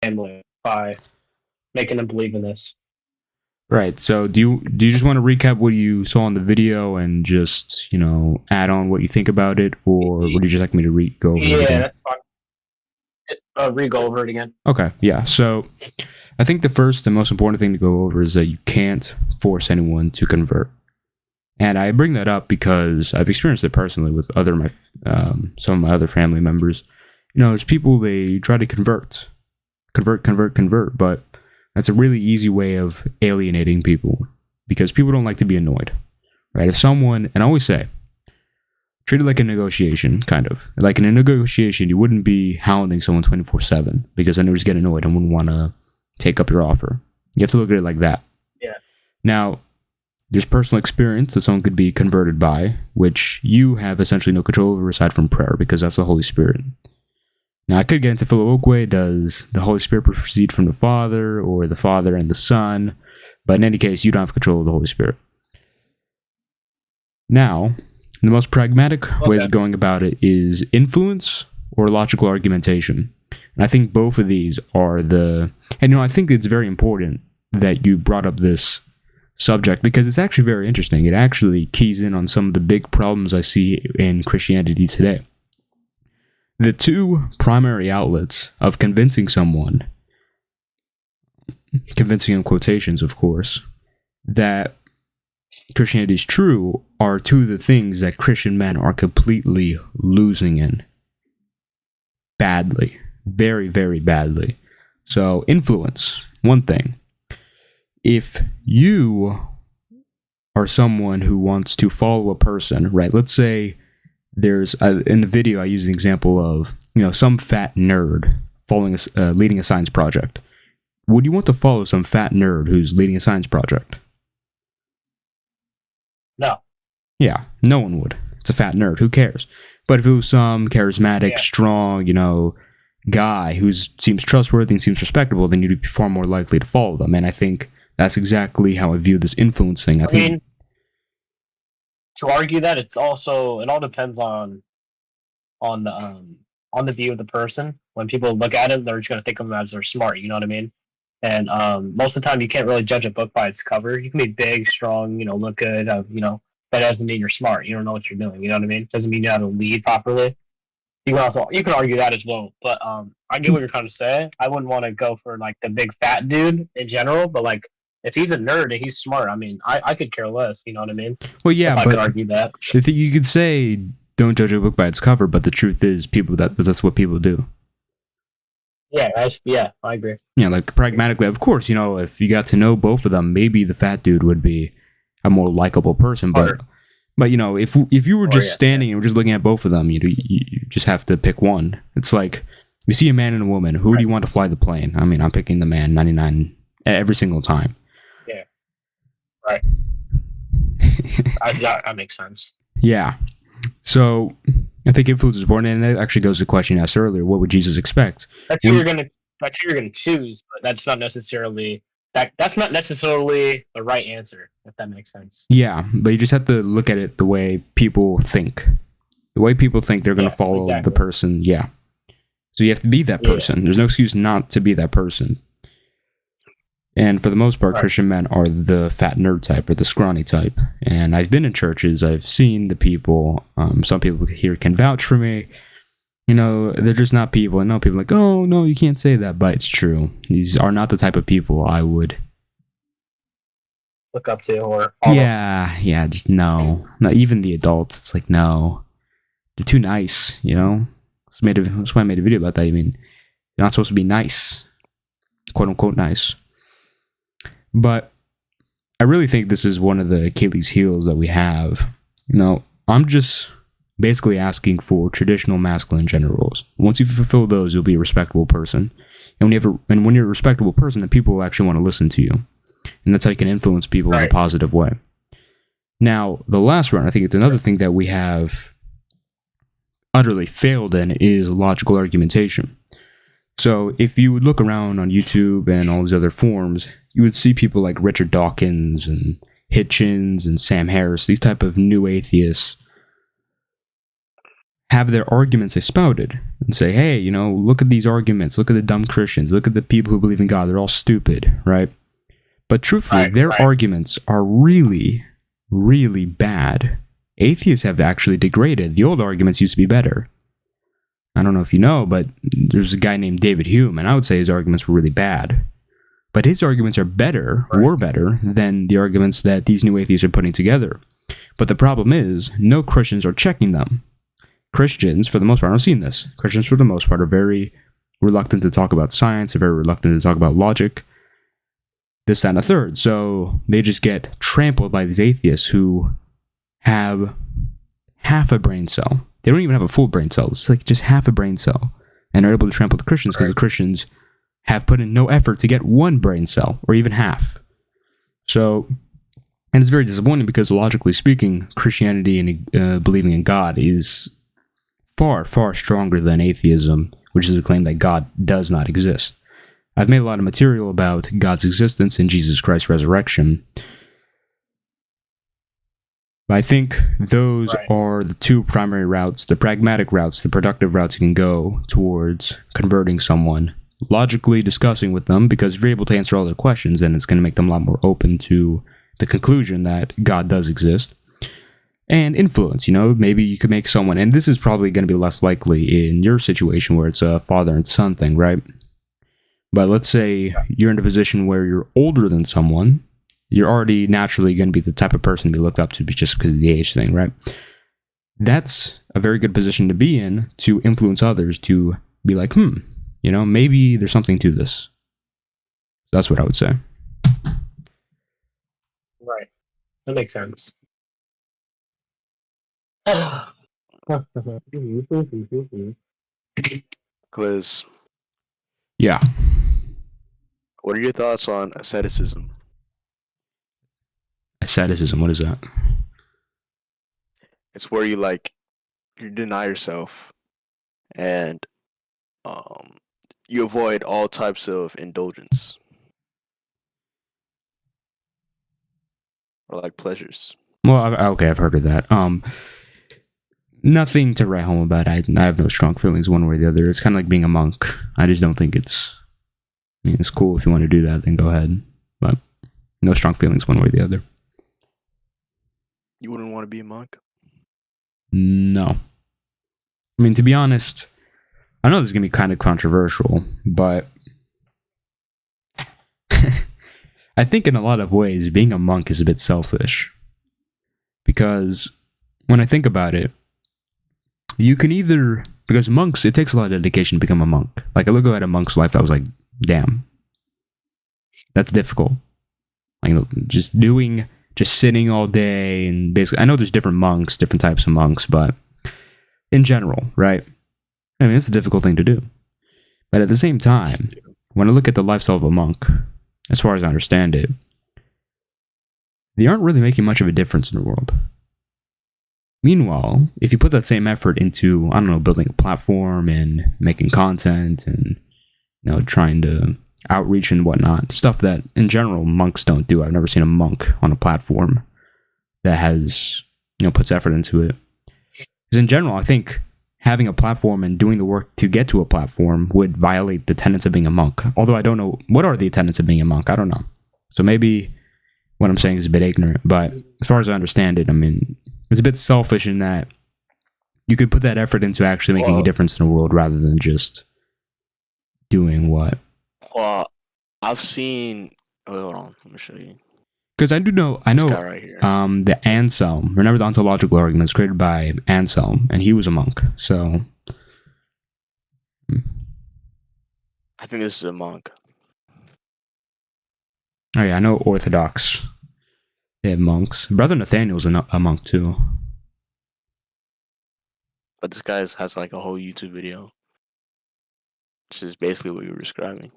family by making them believe in this. Right. So do you just want to recap what you saw in the video and just, add on what you think about it, or would you just like me to go over it again? Yeah, that's fine. Re-go over it again. Okay, yeah. So I think the first and most important thing to go over is that you can't force anyone to convert. And I bring that up because I've experienced it personally with some of my other family members. It's people, they try to convert, but that's a really easy way of alienating people because people don't like to be annoyed, right? If someone, and I always say, treat it like a negotiation, kind of. Like in a negotiation, you wouldn't be hounding someone 24/7 because then they would just get annoyed and wouldn't want to take up your offer. You have to look at it like that. Yeah. Now, there's personal experience that someone could be converted by, which you have essentially no control over aside from prayer because that's the Holy Spirit. Now, I could get into Philoquay, does the Holy Spirit proceed from the Father or the Father and the Son? But in any case, you don't have control of the Holy Spirit. Now, the most pragmatic ways of going about it is influence or logical argumentation. And I think both of these are I think it's very important that you brought up this subject because it's actually very interesting. It actually keys in on some of the big problems I see in Christianity today. The two primary outlets of convincing someone, convincing in quotations, of course, that Christianity is true are two of the things that Christian men are completely losing in. Badly. Very, very badly. So, influence, one thing. If you are someone who wants to follow a person, right? Let's say there's in the video I use the example of some fat nerd leading a science project. Would you want to follow some fat nerd who's leading a science project? No. Yeah, no one would. It's a fat nerd. Who cares? But if it was some charismatic, strong, guy who seems trustworthy and seems respectable, then you'd be far more likely to follow them. And I think that's exactly how I view this influence thing. I mean, to argue that it all depends on the view of the person. When people look at him, they're just gonna think of him as they're smart. You know what I mean? And most of the time, you can't really judge a book by its cover. You can be big, strong, look good, but that doesn't mean you're smart. You don't know what you're doing. You know what I mean? Doesn't mean you know how to lead properly. You can argue that as well. But I get what you're trying to say. I wouldn't want to go for like the big fat dude in general, but like if he's a nerd and he's smart, I mean, I could care less. You know what I mean? Well, yeah, I could argue that. You could say don't judge a book by its cover, but the truth is, that's what people do. Yeah, I agree. Yeah, like pragmatically, of course, if you got to know both of them, maybe the fat dude would be a more likable person. But if you were just standing and were just looking at both of them, you just have to pick one. It's like you see a man and a woman. Who do you want to fly the plane? I mean, I'm picking the man 99 every single time. Yeah. Right. That makes sense. Yeah. So I think influence is important, and it actually goes to the question you asked earlier: what would Jesus expect? That's who you're gonna choose, but that's not necessarily the right answer, if that makes sense. Yeah, but you just have to look at it the way people think. The way people think they're going to follow the person. Yeah. So you have to be that person. There's no excuse not to be that person. And for the most part, Christian men are the fat nerd type or the scrawny type. And I've been in churches. I've seen the people. Some people here can vouch for me. They're just not people. I know people are like, oh, no, you can't say that. But it's true. These are not the type of people I would look up to or follow. Yeah, just no. Not even the adults. It's like, no. They're too nice, That's why I made a video about that. I mean, you're not supposed to be nice. Quote unquote nice. But I really think this is one of the Achilles heels that we have. I'm just basically asking for traditional masculine gender roles. Once you fulfill those, you'll be a respectable person. And when you're a respectable person, then people will actually want to listen to you. And that's how you can influence people in a positive way. Now, the last one, I think it's another thing that we have utterly failed in is logical argumentation. So if you would look around on YouTube and all these other forums, you would see people like Richard Dawkins and Hitchens and Sam Harris, these type of new atheists, have their arguments expounded and say, hey, look at these arguments, look at the dumb Christians, look at the people who believe in God, they're all stupid, right? But truthfully, their arguments are really, really bad. Atheists have actually degraded. The old arguments used to be better. I don't know if you know, but there's a guy named David Hume, and I would say his arguments were really bad. But his arguments are better, were better, than the arguments that these new atheists are putting together. But the problem is, no Christians are checking them. Christians, for the most part, I've seen this. Christians, for the most part, are very reluctant to talk about science, they're very reluctant to talk about logic, this, that, and a third. So they just get trampled by these atheists who have half a brain cell. They don't even have a full brain cell. It's like just half a brain cell. And are able to trample the Christians because the Christians have put in no effort to get one brain cell, or even half. So, and it's very disappointing because logically speaking, Christianity and believing in God is far, far stronger than atheism, which is a claim that God does not exist. I've made a lot of material about God's existence and Jesus Christ's resurrection. But I think those are the two primary routes, the pragmatic routes, the productive routes you can go towards converting someone. Logically discussing with them, because if you're able to answer all their questions, then it's going to make them a lot more open to the conclusion that God does exist. And influence, maybe you could make someone, and this is probably going to be less likely in your situation where it's a father and son thing, right? But let's say you're in a position where you're older than someone, you're already naturally going to be the type of person to be looked up to just because of the age thing, right? That's a very good position to be in to influence others to be like, maybe there's something to this. That's what I would say. Right. That makes sense. Quiz. Yeah. What are your thoughts on asceticism? Asceticism, what is that? It's where you deny yourself and you avoid all types of indulgence or like pleasures. Well, okay, I've heard of that. Nothing to write home about. I have no strong feelings one way or the other. It's kind of like being a monk. I just don't think it's cool. If you want to do that, then go ahead. But no strong feelings one way or the other. You wouldn't want to be a monk? No. I mean, to be honest, I know this is going to be kind of controversial, but I think in a lot of ways, being a monk is a bit selfish. Because when I think about it, you can because monks, it takes a lot of dedication to become a monk. Like, I look at a monk's life, I was like, damn, that's difficult. Just sitting all day, and basically, I know there's different monks, different types of monks, but in general, right? I mean, it's a difficult thing to do. But at the same time, when I look at the lifestyle of a monk, as far as I understand it, they aren't really making much of a difference in the world. Meanwhile, if you put that same effort into, I don't know, building a platform and making content and, trying to outreach and whatnot, stuff that in general monks don't do. I've never seen a monk on a platform that has, puts effort into it. Because in general, I think having a platform and doing the work to get to a platform would violate the tenets of being a monk. Although I don't know, what are the tenets of being a monk? I don't know. So maybe what I'm saying is a bit ignorant, but as far as I understand it, I mean, it's a bit selfish in that you could put that effort into actually making a difference in the world rather than just doing what? Well, I've seen. Oh, hold on, let me show you. Because I know, This guy right here. the Anselm. Remember the ontological argument was created by Anselm, and he was a monk. So, I think this is a monk. Oh yeah, I know Orthodox. They have monks. Brother Nathaniel's a monk too. But this guy has like a whole YouTube video. Which is basically what you were describing.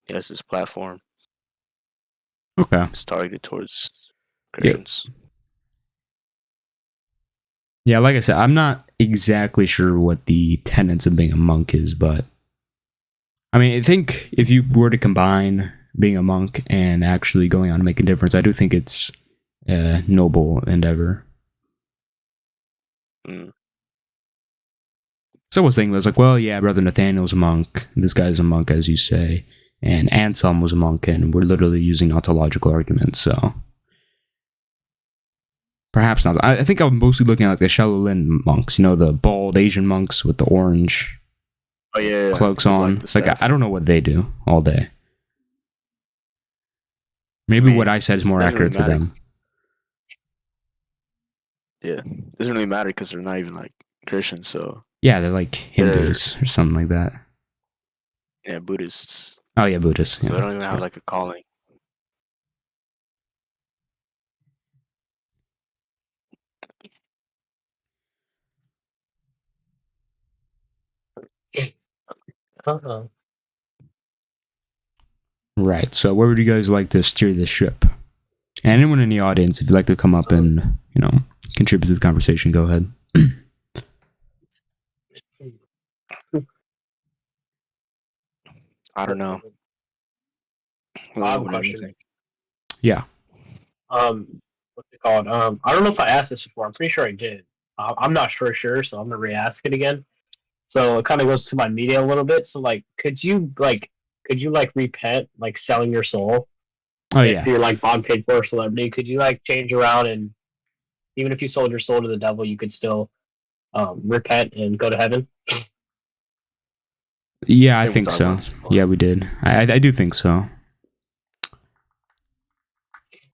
He has this platform. Okay. It's targeted towards Christians. Yeah, like I said, I'm not exactly sure what the tenets of being a monk is, but I mean, I think if you were to combine being a monk and actually going on to make a difference, I do think it's a noble endeavor. Mm. So I was thinking, I was like, well, yeah, Brother Nathaniel's a monk. This guy's a monk, as you say. And Anselm was a monk, and we're literally using ontological arguments, so... Perhaps not. I think I'm mostly looking at like the Shaolin monks, the bald Asian monks with the orange cloaks on. Like I don't know what they do all day. Maybe what I said is more accurate to them. Yeah, it doesn't really matter because they're not even like Christians, so... Yeah, they're like Hindus or something like that. Yeah, Buddhists. Oh yeah, Buddhists. So they don't even have like a calling. Right. So where would you guys like to steer this ship? And anyone in the audience, if you'd like to come up and contribute to the conversation, go ahead. I don't know. I have a question. Yeah. What's it called? I don't know if I asked this before. I'm pretty sure I did. I'm not sure, so I'm gonna re-ask it again. So it kind of goes to my media a little bit. So like, could you repent, like selling your soul? Oh if yeah. you're like bond paid for a celebrity, could you like change around, and even if you sold your soul to the devil, you could still repent and go to heaven? Yeah, I think so. Yeah, we did. I do think so.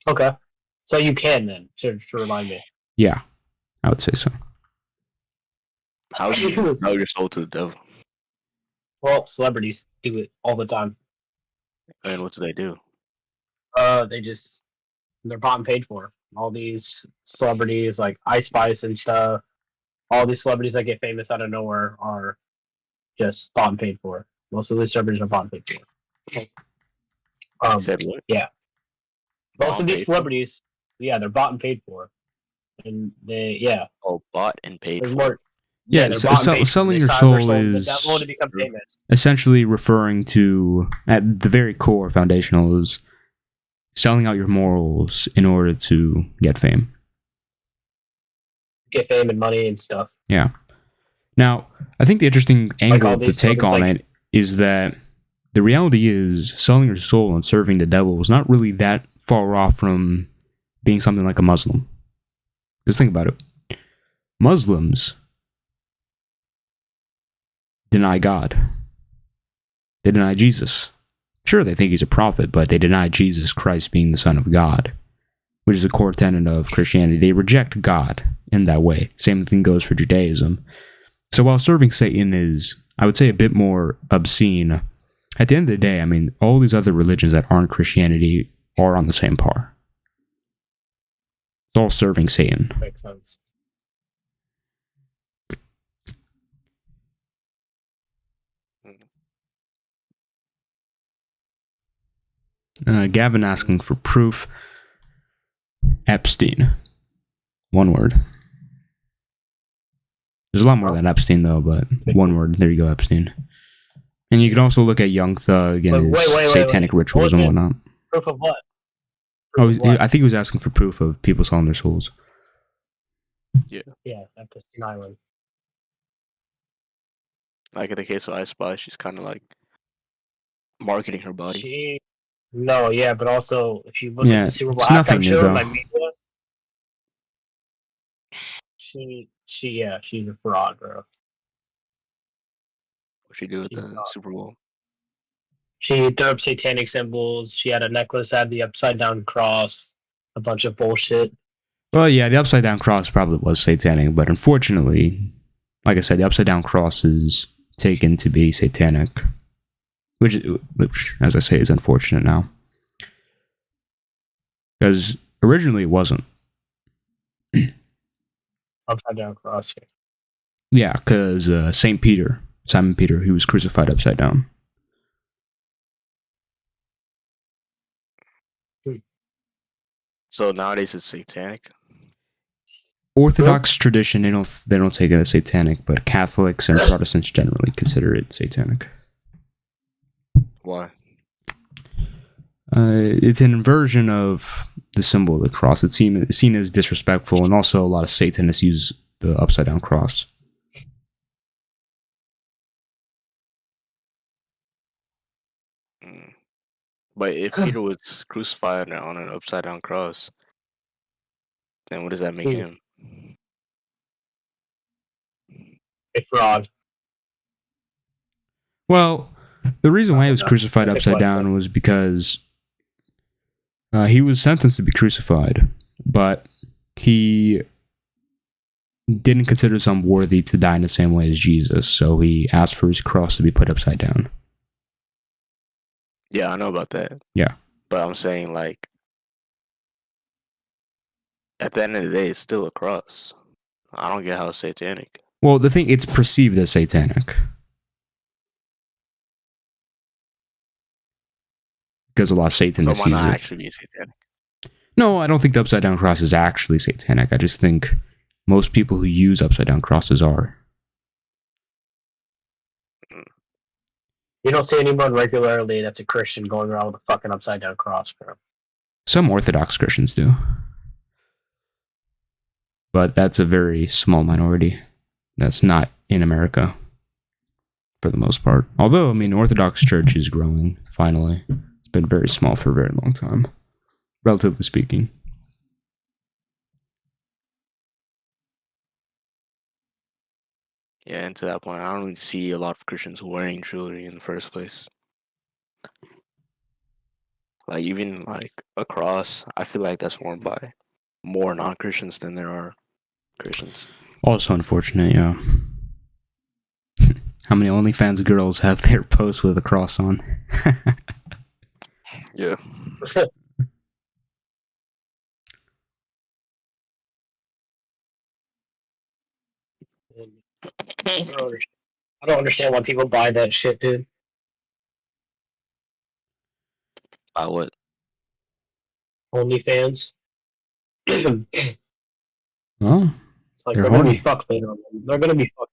Okay. So you can then, to remind me. Yeah, I would say so. How do you sell your soul to the devil? Well, celebrities do it all the time. And what do they do? They're bought and paid for. All these celebrities like Ice Spice and stuff, all these celebrities that get famous out of nowhere are just bought and paid for. Most of these celebrities are bought and paid for. Said what? Yeah. Most of these celebrities, they're bought and paid for. And Oh, bought and paid for. More. Yeah, selling your soul is to become famous. Essentially referring to, at the very core, foundational is selling out your morals in order to get fame. Get fame and money and stuff. Yeah. Now, I think the interesting angle to take on it is that the reality is selling your soul and serving the devil is not really that far off from being something like a Muslim. Just think about it. Muslims deny God. They deny Jesus. Sure, they think he's a prophet, but they deny Jesus Christ being the Son of God, which is a core tenet of Christianity. They reject God in that way. Same thing goes for Judaism. So while serving Satan is, I would say, a bit more obscene, at the end of the day, I mean, all these other religions that aren't Christianity are on the same par. It's all serving Satan. Makes sense. Gavin asking for proof. Epstein. One word. There's a lot more than Epstein, though, but one word. There you go, Epstein. And you can also look at Young Thug and his satanic rituals and whatnot. Proof of what? I think he was asking for proof of people selling their souls. Yeah. Yeah, Epstein Island. Like in the case of Ice Spice, she's kind of like marketing her body. But also if you look at the Super Bowl halftime show, my media, she's a fraud, bro. What'd she do with the Super Bowl? She threw up satanic symbols. She had a necklace that had the upside down cross, a bunch of bullshit. Well, yeah, the upside down cross probably was satanic, but unfortunately, like I said, the upside down cross is taken to be satanic, which, as I say, is unfortunate now. Because originally it wasn't. Upside down cross. Yeah, because Simon Peter, he was crucified upside down. So nowadays it's satanic. Orthodox tradition, they don't take it as satanic, but Catholics and Protestants generally consider it satanic. Why? It's an inversion of the symbol of the cross. It's seen as disrespectful, and also a lot of Satanists use the upside down cross. But if Peter was crucified on an upside down cross, then what does that make him? A fraud. Well, the reason why he was No, crucified that's a upside question. down was because he was sentenced to be crucified, but he didn't consider himself worthy to die in the same way as Jesus, so he asked for his cross to be put upside down. Yeah, I know about that. Yeah. But I'm saying, like, at the end of the day, it's still a cross. I don't get how it's satanic. Well, the thing, it's perceived as satanic. Because a lot of Satanists So why use not it. actually be satanic? No, I don't think the upside down cross is actually satanic. I just think most people who use upside down crosses are. You don't see anyone regularly that's a Christian going around with a fucking upside down cross, bro. Some Orthodox Christians do. But that's a very small minority. That's not in America, for the most part. Although, I mean, Orthodox Church is growing, finally. It's been very small for a very long time, relatively speaking. Yeah, and to that point, I don't even see a lot of Christians wearing jewelry in the first place. Like, even, like, a cross, I feel like that's worn by more non-Christians than there are Christians. Also unfortunate, yeah. How many OnlyFans girls have their posts with a cross on? Yeah. I don't understand why people buy that shit, dude. What? OnlyFans. It's Well, like they're they're gonna be horny. fucked later. They're gonna be fucked.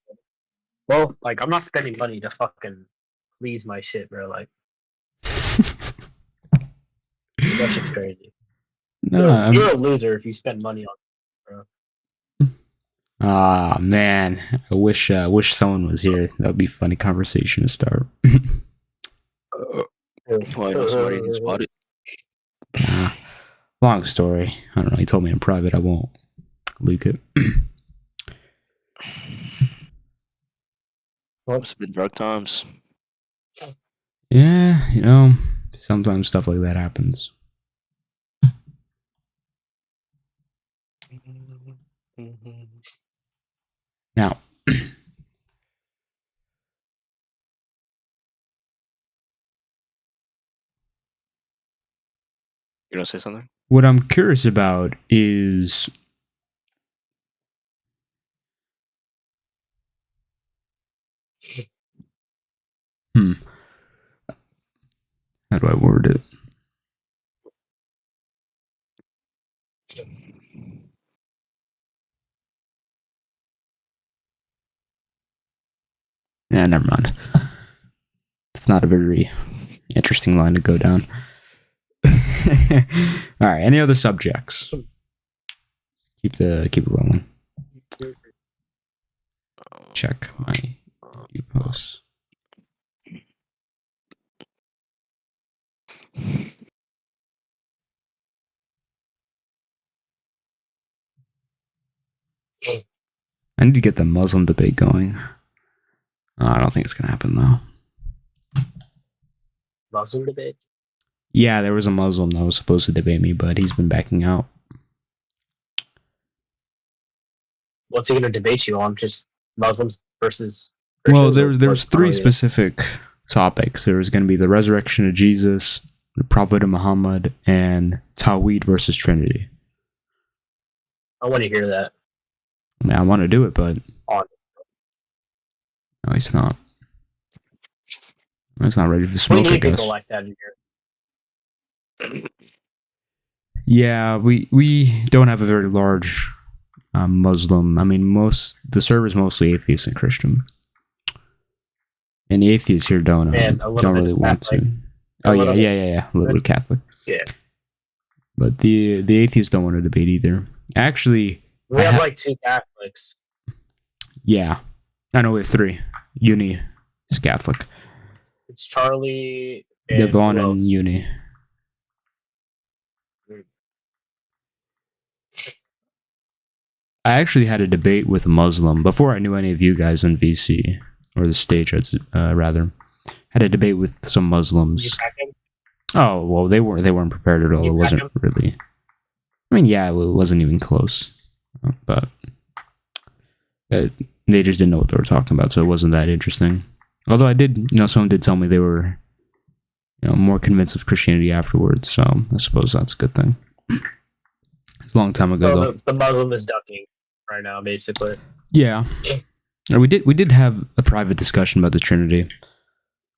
Well, like I'm not spending money to fucking please my shit, bro. Like that shit's crazy. No, You're a loser if you spend money on it, bro. Ah, man. I wish someone was here. That would be a funny conversation to start. Well, I know somebody who bought it. Long story. I don't know. He told me in private. I won't leak it. Must have been dark times. Yeah, you know, sometimes stuff like that happens. Now, You gonna say something? what I'm curious about is how do I word it? Yeah, never mind. It's not a very interesting line to go down. All right. Any other subjects? Keep it rolling. Check my new posts. I need to get the Muslim debate going. I don't think it's gonna happen though. Muslim debate. Yeah, there was a Muslim that was supposed to debate me, but he's been backing out. What's he gonna debate you on? Just Muslims versus Well, Christians? there was three specific topics. There was going to be the resurrection of Jesus, the Prophet of Muhammad, and Tawhid versus Trinity. I want to hear that. I mean, I want to do it, but On. no, he's not. He's not ready for We smoke, I need guess. people like that in here. Yeah, we don't have a very large Muslim. I mean, the server is mostly atheist and Christian, and the atheists here don't really want to. Oh yeah, a little bit Catholic. Yeah, but the atheists don't want to debate either. Actually, we have like two Catholics. Yeah, I know we have three. Uni is Catholic. It's Charlie, Devon, and Uni. I actually had a debate with a Muslim before I knew any of you guys on VC or the stage, rather. Had a debate with some Did you Muslims. pack him? Oh well, they weren't prepared at all. Did It you pack wasn't him? really. I mean, yeah, it wasn't even close, but they just didn't know what they were talking about, so it wasn't that interesting. Although I did, someone did tell me they were, more convinced of Christianity afterwards. So I suppose that's a good thing. It's a long time ago, So though. the Muslim is ducking right now, basically. Yeah, we did have a private discussion about the Trinity,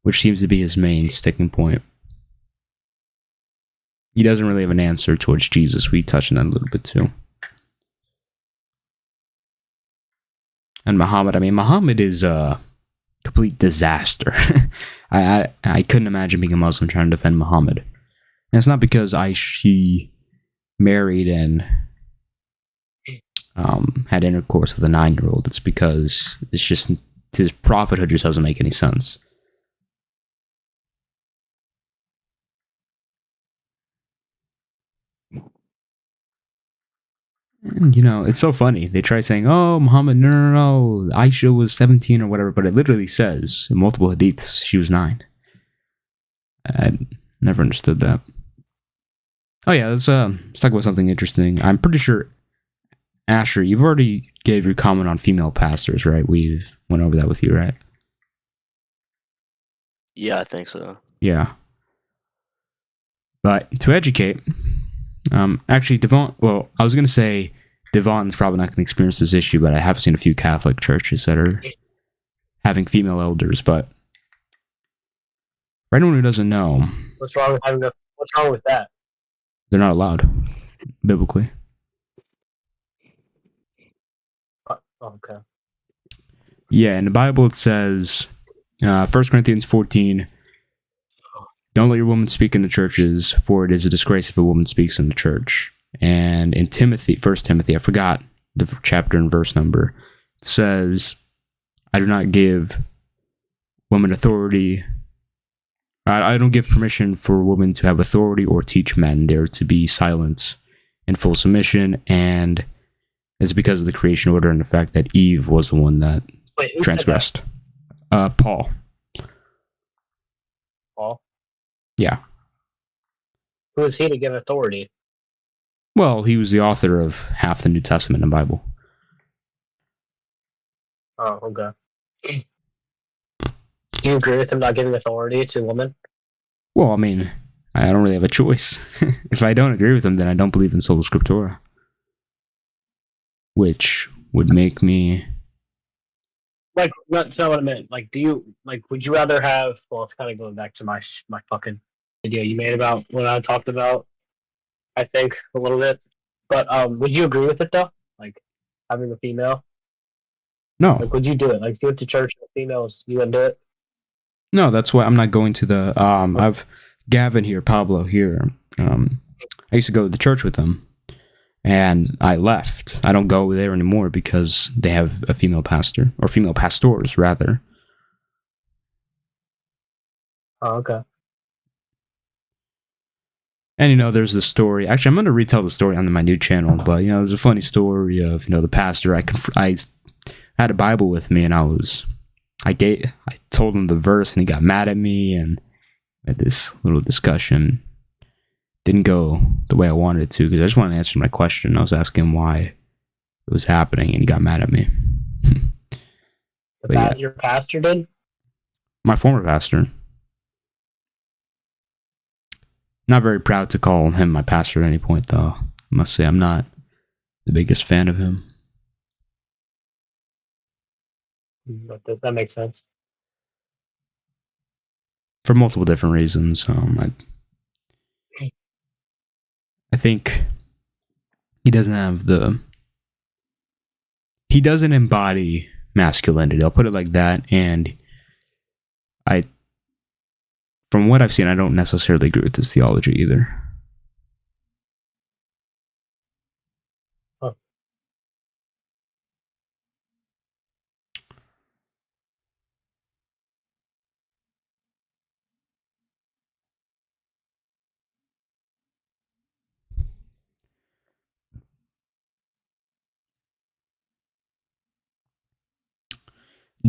which seems to be his main sticking point. He doesn't really have an answer towards Jesus. We touched on that a little bit too. And Muhammad, Muhammad is a complete disaster. I couldn't imagine being a Muslim trying to defend Muhammad. And it's not because she married and had intercourse with a 9-year-old. It's because it's just his prophethood just doesn't make any sense. And, it's so funny. They try saying, "Oh, Muhammad, no. Aisha was 17 or whatever," but it literally says in multiple hadiths she was 9. I never understood that. Oh yeah, let's talk about something interesting. I'm pretty sure, Asher, you've already gave your comment on female pastors, right? We went over that with you, right? Yeah, I think so. Yeah. But to educate, actually, Devon. Well, I was gonna say Devon's probably not gonna experience this issue, but I have seen a few Catholic churches that are having female elders. But for anyone who doesn't know, What's wrong with that? they're not allowed biblically. Okay. Yeah, in the Bible it says, 1 Corinthians 14, "Don't let your woman speak in the churches, for it is a disgrace if a woman speaks in the church." And in Timothy, 1 Timothy, I forgot the chapter and verse number, it says, "I do not give women authority. I don't give permission for women to have authority or teach men. They're to be silent in full submission." And it's because of the creation order and the fact that Eve was the one that Wait, who transgressed. Paul. Paul? Yeah. Who is he to give authority? Well, he was the author of half the New Testament and Bible. Oh, okay. Do you agree with him not giving authority to women? Well, I don't really have a choice. If I don't agree with him, then I don't believe in sola scriptura, which would make me. Like, that's not what I meant. Like, would you rather have? Well, it's kind of going back to my fucking video you made about what I talked about. I think a little bit, but would you agree with it though? Like, having a female. No, Like, would you do it? Like, go to church with females, you wouldn't do it? no, that's why I'm not going to the. I've Gavin here, Pablo here. I used to go to the church with them, and I left. I don't go there anymore because they have a female pastor, or female pastors rather. Oh, okay. And there's the story. Actually, I'm going to retell the story on my new channel. But there's a funny story of the pastor. I had a Bible with me, and I told him the verse, and he got mad at me, and had this little discussion. Didn't go the way I wanted it to because I just wanted to answer my question. I was asking him why it was happening, and he got mad at me. Yeah. Your pastor did? My former pastor. Not very proud to call him my pastor at any point, though. I must say I'm not the biggest fan of him. But that makes sense. For multiple different reasons. I think he doesn't have he doesn't embody masculinity. I'll put it like that. And from what I've seen, I don't necessarily agree with his theology either. Huh.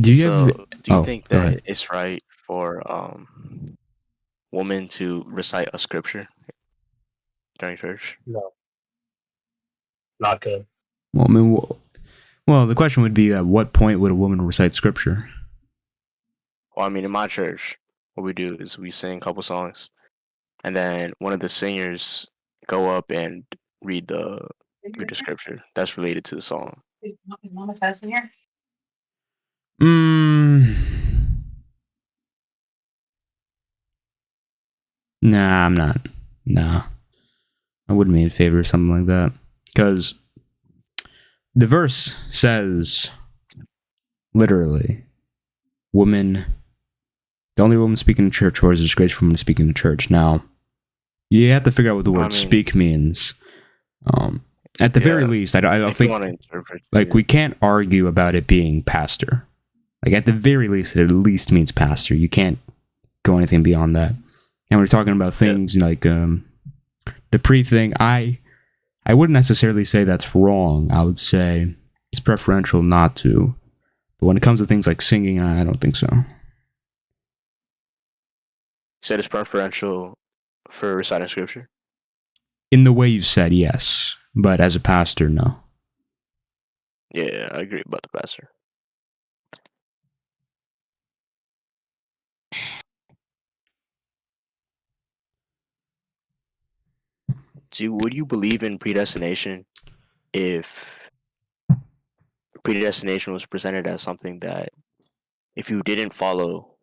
Do you So, have? do you Oh, think go that ahead. it's right for women to recite a scripture during church? No, not good. Well, I mean, well, the question would be, at what point would a woman recite scripture? Well, I mean, in my church, what we do is we sing a couple songs, and then one of the singers go up and read the scripture that's related to the song. Is Mama Tess in here? Mm, nah, I'm not. Nah, I wouldn't be in favor of something like that, because the verse says literally, "Woman, the only woman speaking in church, or is disgrace for woman speaking in church." Now, you have to figure out what the I word mean, "speak" means. At the very yeah, least, I don't if you think, want to interpret like, it, we can't argue about it being pastor. Like, at the very least, it at least means pastor. You can't go anything beyond that. And we're talking about yeah. things like the pre thing. I wouldn't necessarily say that's wrong. I would say it's preferential not to. But when it comes to things like singing, I don't think so. Said it's preferential for reciting scripture. In the way you said, yes. But as a pastor, no. Yeah, I agree about the pastor. Would you believe in predestination if predestination was presented as something that if you didn't follow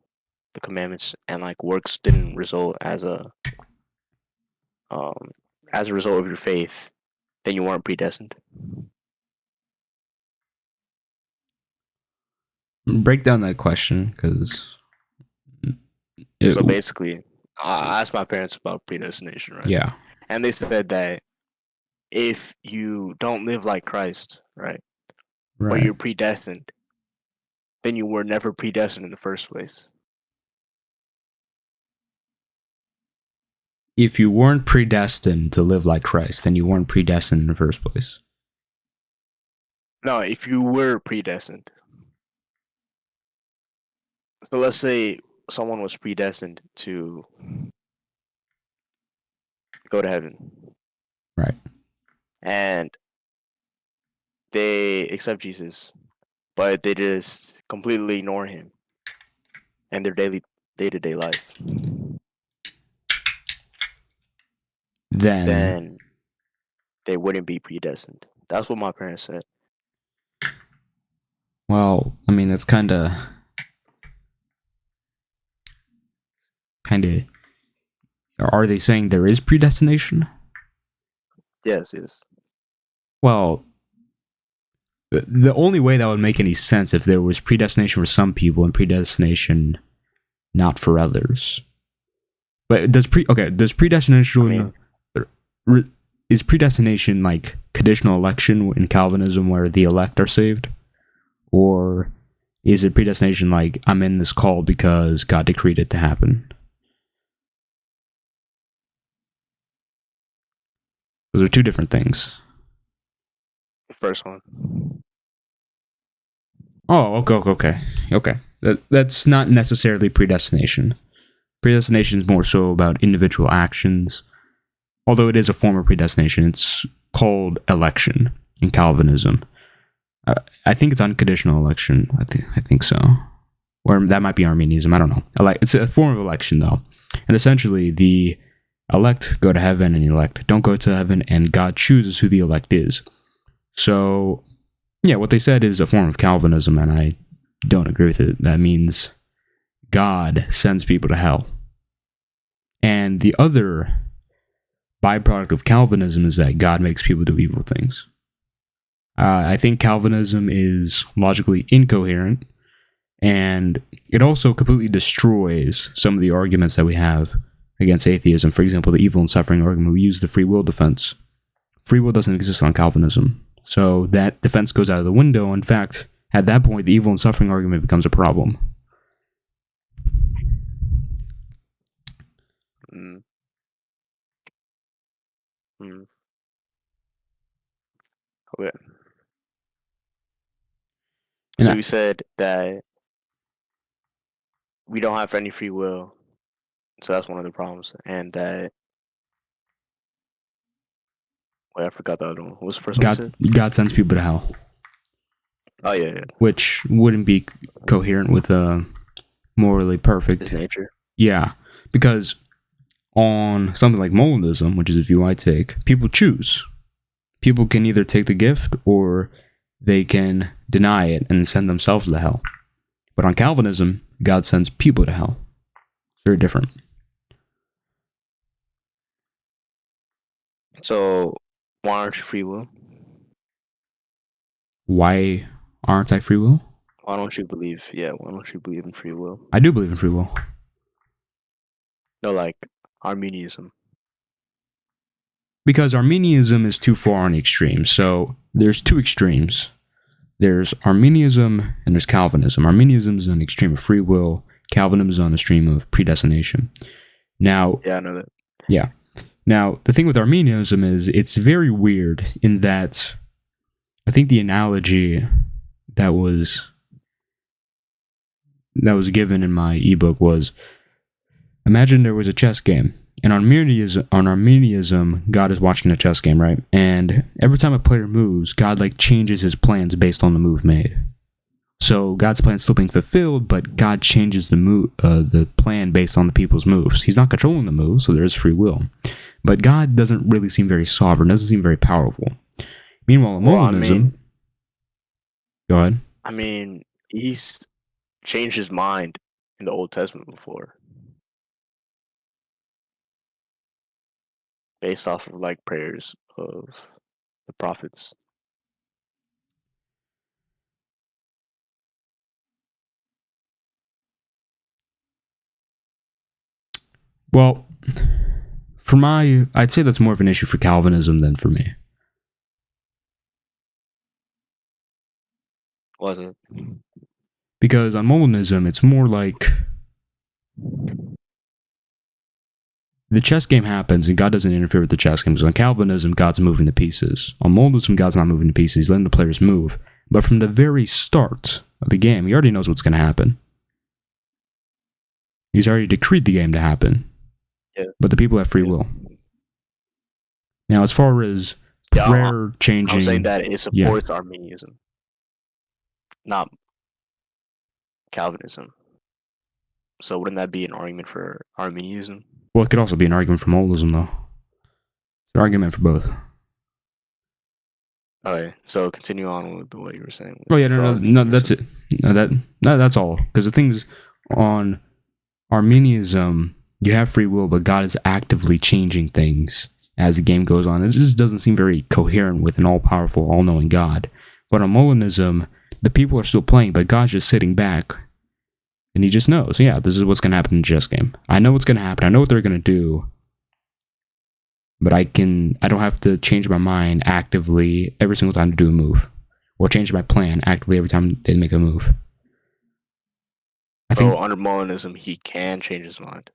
the commandments and like works didn't result um as a result of your faith, then you weren't predestined? Break down that question, because So basically, I asked my parents about predestination, right? yeah, And they said that if you don't live like Christ, right, but right. you're predestined, then you were never predestined in the first place. If you weren't predestined to live like Christ, then you weren't predestined in the first place. No, if you were predestined. So let's say someone was predestined to go to heaven Right. and they accept Jesus, but they just completely ignore him in their daily day-to-day life. Then, Then they wouldn't be predestined. That's what my parents said. well, I mean, that's kind of. Are they saying there is predestination? Yes, yes. Well, the only way that would make any sense if there was predestination for some people and predestination not for others. But does predestination I mean, is predestination like conditional election in Calvinism where the elect are saved, or is it predestination like I'm in this call because God decreed it to happen? Those are two different things. the first one. Oh, okay. That's not necessarily predestination. Predestination is more so about individual actions, although it is a form of predestination. It's called election in Calvinism. I think it's unconditional election. I think so, or that might be Arminianism. I don't know. It's a form of election though, and essentially the elect go to heaven and the elect don't go to heaven, and God chooses who the elect is. So, yeah, what they said is a form of Calvinism, and I don't agree with it. That means God sends people to hell. And the other byproduct of Calvinism is that God makes people do evil things. I think Calvinism is logically incoherent, and it also completely destroys some of the arguments that we have against atheism. For example, the evil and suffering argument, we use the free will defense. Free will doesn't exist on Calvinism, so that defense goes out of the window. In fact, at that point, the evil and suffering argument becomes a problem. Mm. Mm. Okay. And So you said that we don't have any free will, so that's one of the problems. And that, wait, I forgot the other one. What was the first one you said? God sends people to hell, Oh yeah. which wouldn't be coherent with a morally perfect His nature. Yeah, because on something like Molinism, which is a view I take, people choose. People can either take the gift or they can deny it and send themselves to hell. But on Calvinism, God sends people to hell. It's very different. So why aren't you free will? Why aren't I free will? Why don't you believe? Yeah, why don't you believe in free will? I do believe in free will. No, like Arminianism. Because Arminianism is too far on the extreme. So there's two extremes. There's Arminianism and there's Calvinism. Arminianism is on the extreme of free will. Calvinism is on the extreme of predestination. Now, Yeah, I know that. yeah. Now, the thing with Arminianism is it's very weird in that I think the analogy that was given in my ebook was, imagine there was a chess game. And on Arminianism, God is watching a chess game, right? And every time a player moves, God like changes his plans based on the move made. So God's plan is still being fulfilled, but God changes the plan based on the people's moves. He's not controlling the moves, so there is free will. But God doesn't really seem very sovereign, doesn't seem very powerful. Meanwhile, in Molinism... Go ahead. I mean, he's changed his mind in the Old Testament before. Based off of like prayers of the prophets. Well, I'd say that's more of an issue for Calvinism than for me. Was it? Because on Molinism, it's more like the chess game happens and God doesn't interfere with the chess game. So on Calvinism, God's moving the pieces. On Molinism, God's not moving the pieces. He's letting the players move. But from the very start of the game, he already knows what's going to happen. He's already decreed the game to happen. Yeah. But the people have free will. Now, as far as prayer changing... I'm saying that it supports Arminianism, not Calvinism. So wouldn't that be an argument for Arminianism? Well, it could also be an argument for Molinism, though. It's an argument for both. Okay, so continue on with what you were saying. Oh yeah, no, that's it. No, that's all. Because the things on Arminianism, you have free will, but God is actively changing things as the game goes on. It just doesn't seem very coherent with an all-powerful, all-knowing God. But on Molinism, the people are still playing, but God's just sitting back, and he just knows, yeah, this is what's going to happen in the chess game. I know what's going to happen. I know what they're going to do. But I don't have to change my mind actively every single time to do a move. Or change my plan actively every time they make a move. I think under Molinism, he can change his mind.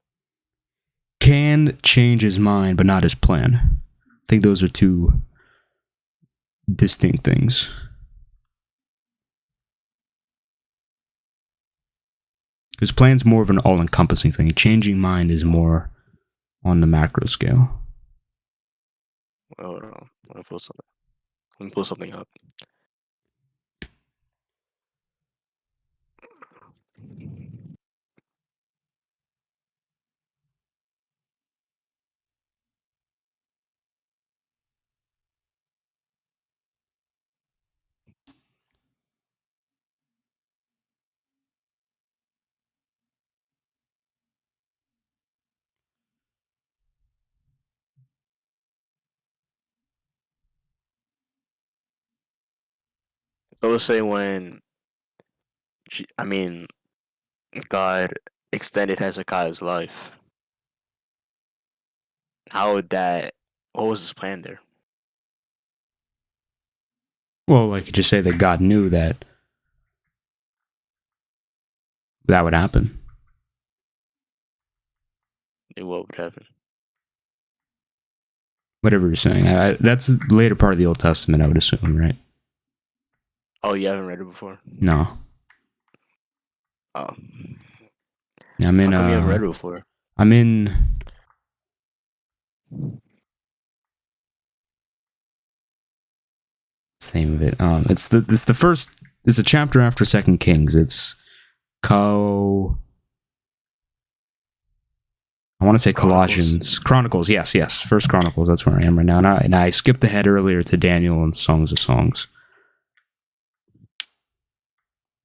Can change his mind, but not his plan. I think those are two distinct things. His plan's more of an all-encompassing thing. Changing mind is more on the macro scale. Hold on. Let me pull something up. So let's say when, God extended Hezekiah's life. What was his plan there? Well, I could just say that God knew that would happen. What would happen? Whatever you're saying. That's the later part of the Old Testament, I would assume, right? Oh, you haven't read it before? No. Oh. I'm in. How come you haven't read it before? I'm in. What's the name of it? It's the first. It's a chapter after Second Kings. It's I want to say Colossians. Chronicles, yes. First Chronicles, that's where I am right now. And I skipped ahead earlier to Daniel and Songs of Songs.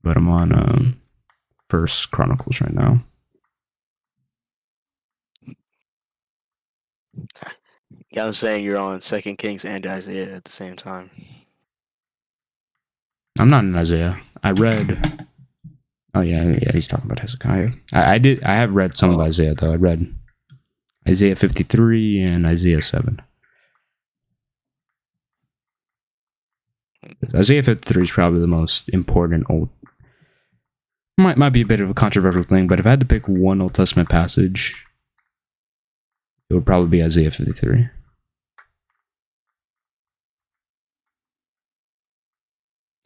But I'm on First Chronicles right now. Yeah, I'm saying you're on Second Kings and Isaiah at the same time. I'm not in Isaiah. I read... Oh, yeah, he's talking about Hezekiah. I have read some of Isaiah, though. I read Isaiah 53 and Isaiah 7. Isaiah 53 is probably the most important old... Might be a bit of a controversial thing, but if I had to pick one Old Testament passage, it would probably be Isaiah 53.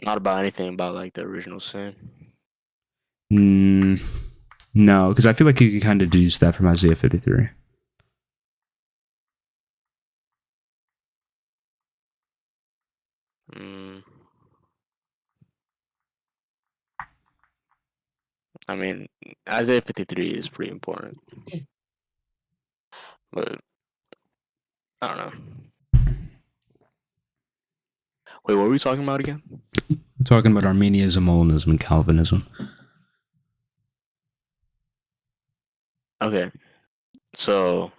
Not about anything about like the original sin. No, because I feel like you can kind of deduce that from Isaiah 53. I mean, Isaiah 53 is pretty important. But I don't know. Wait, what were we talking about again? I'm talking about Arminianism, Molinism, and Calvinism. Okay. So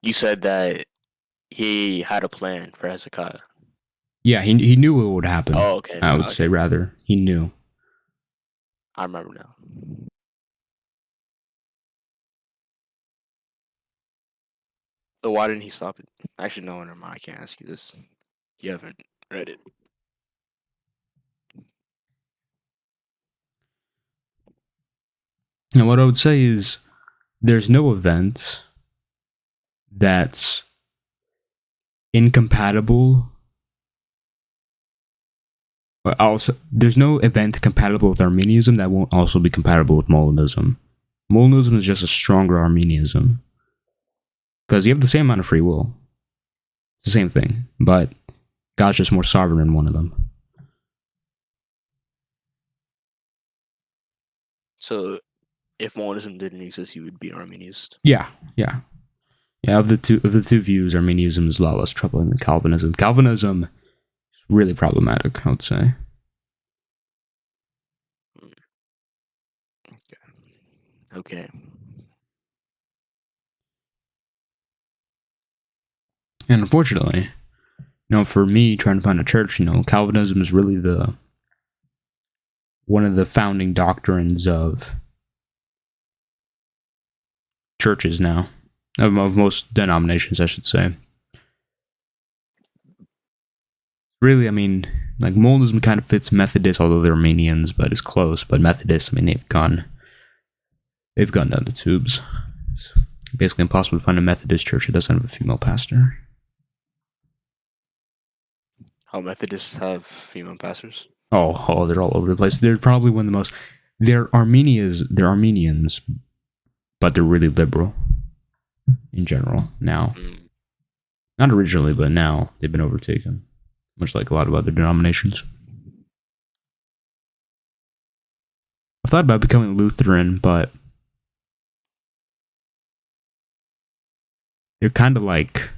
you said that he had a plan for Hezekiah. Yeah, he knew it would happen. Oh, okay. I would say rather he knew. I remember now. So why didn't he stop it? Actually, no, never mind. I can't ask you this. You haven't read it. And what I would say is there's no event that's incompatible. But also, there's no event compatible with Arminianism that won't also be compatible with Molinism. Molinism is just a stronger Arminianism. Because you have the same amount of free will. It's the same thing. But God's just more sovereign in one of them. So if Monism didn't exist, you would be Arminianist. Yeah. Of the two views, Arminianism is a lot less troubling than Calvinism. Calvinism is really problematic, I would say. Okay. And unfortunately, for me trying to find a church, Calvinism is really one of the founding doctrines of churches now, of most denominations, I should say. Really, I mean, like Molinism kind of fits Methodist, although they're Armenians, but it's close. But Methodist, I mean, they've gone down the tubes. It's basically impossible to find a Methodist church that doesn't have a female pastor. How Methodists have female pastors? Oh, they're all over the place. They're probably one of the most. They're Armenians, but they're really liberal in general now. Not originally, but now they've been overtaken, much like a lot of other denominations. I've thought about becoming Lutheran, but they're kind of like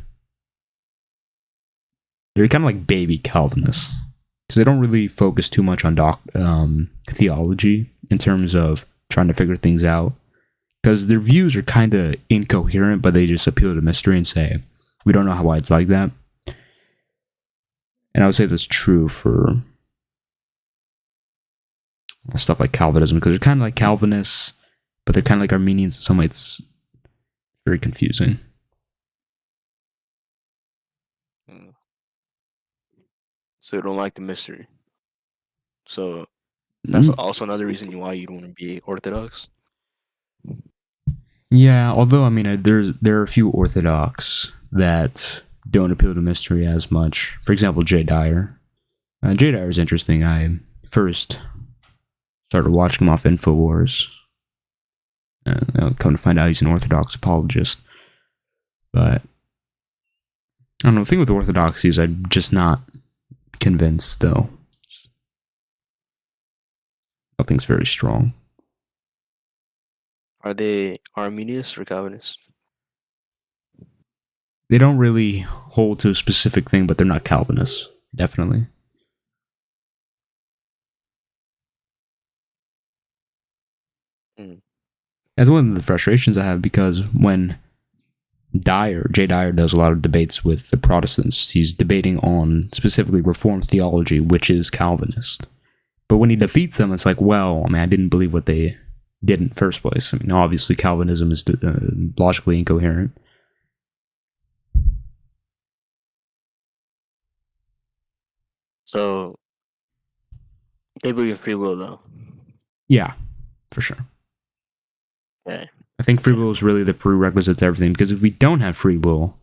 baby Calvinists, because they don't really focus too much on theology in terms of trying to figure things out, because their views are kind of incoherent, but they just appeal to mystery and say, we don't know why it's like that. And I would say that's true for stuff like Calvinism, because they're kind of like Calvinists, but they're kind of like Armenians in some way. It's very confusing. So you don't like the mystery. So that's also another reason why you'd want to be Orthodox. Yeah, although I mean, there are a few Orthodox that don't appeal to mystery as much. For example, Jay Dyer. Jay Dyer is interesting. I first started watching him off InfoWars Come to find out, he's an Orthodox apologist. But I don't know. The thing with Orthodoxy is I'm just not convinced still. Nothing's very strong. Are they Arminians or Calvinists? They don't really hold to a specific thing, but they're not Calvinists. Definitely. That's one of the frustrations I have, because when Jay Dyer does a lot of debates with the Protestants, he's debating on specifically Reformed theology, which is Calvinist. But when he defeats them, it's like, well, I mean, I didn't believe what they did in the first place. I mean, obviously Calvinism is logically incoherent. So they believe in free will, though. Yeah, for sure. Okay. I think free will is really the prerequisite to everything, because if we don't have free will,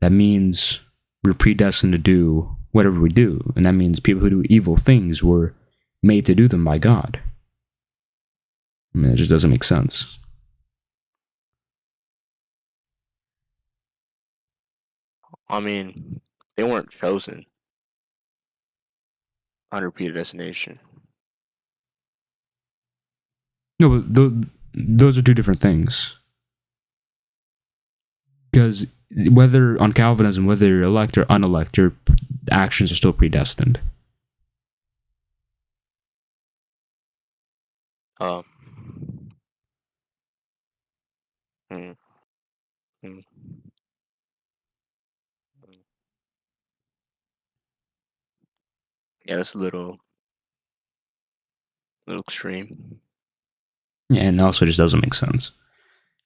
that means we're predestined to do whatever we do. And that means people who do evil things were made to do them by God. I mean, it just doesn't make sense. I mean, they weren't chosen under predestination. No, but those are two different things. Because whether on Calvinism, whether you're elect or unelect, your actions are still predestined. Hmm. Hmm. Yeah, that's a little extreme. Yeah, and also just doesn't make sense.